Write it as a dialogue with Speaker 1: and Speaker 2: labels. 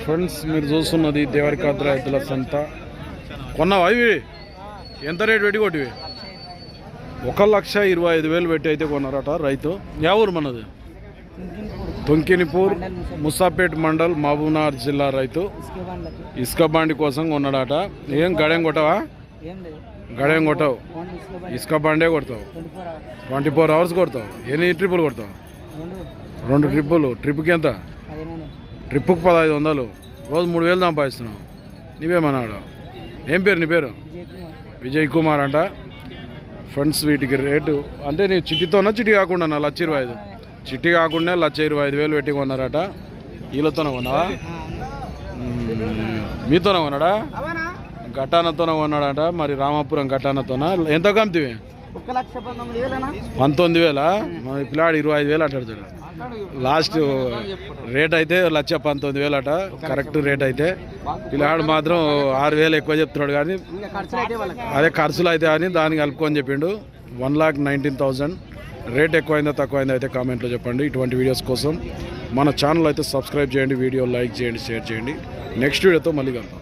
Speaker 1: Friends మీరు చూస్తున్నది దేవరికాద్ర ఎద్దుల సంత. కొన్నావా ఇవి? ఎంత రేటు పెట్టి కొట్టివి? 1,25,000 పెట్టి అయితే కొన్నారట రైతు. యా ఊరు మనది? తొంకినిపూర్, ముసాపేట్ మండల్, మహబూబ్నగర్ జిల్లా రైతు. ఇసుక బండి కోసం కొన్నాడట. ఏం గడేం కొట్టవా? గడేం కొట్టవు, ఇసుక బండే కొడతావు. 24 hours కొడతావు. ఎన్ని ట్రిప్పులు కొడతావు? 2 ట్రిప్పులు. ట్రిప్కి ఎంత? ట్రిప్పుకి 1,500. రోజు 3,000 సంపాదిస్తున్నావు. నీవేమన్నాడు? ఏం పేరు నీ పేరు? విజయ్ కుమార్ అంట. ఫ్రెండ్స్ వీటికి రేటు అంటే నీ చిట్టితోనా చిట్టి కాకుండా? 1,25,000. చిట్టి కాకుండా 1,25,000 పెట్టి కొన్నారట. వీళ్ళతోనే కొన్నావా? మీతోనే కొన్నాడా? ఘటానతోనే కొన్నాడట. మరి రామాపురం ఘటానతోనా? ఎంత కమ్మితివి? 19,000. మరి పిల్లాడు 25,000 అంటాడు. లాస్ట్ రేట్ అయితే 1,19,000 అట. కరెక్ట్ రేట్ అయితే. పిల్లాడు మాత్రం 6,000 ఎక్కువ చెప్తున్నాడు. కానీ అదే ఖర్చులు అయితే అని దానికి కలుపుకొని చెప్పిండు. 1,19,000. రేట్ ఎక్కువైందా తక్కువైందా అయితే కామెంట్లో చెప్పండి. ఇటువంటి వీడియోస్ కోసం మన ఛానల్ అయితే సబ్స్క్రైబ్ చేయండి, వీడియో లైక్ చేయండి, షేర్ చేయండి. నెక్స్ట్ వీడియోతో మళ్ళీ కలుద్దాం.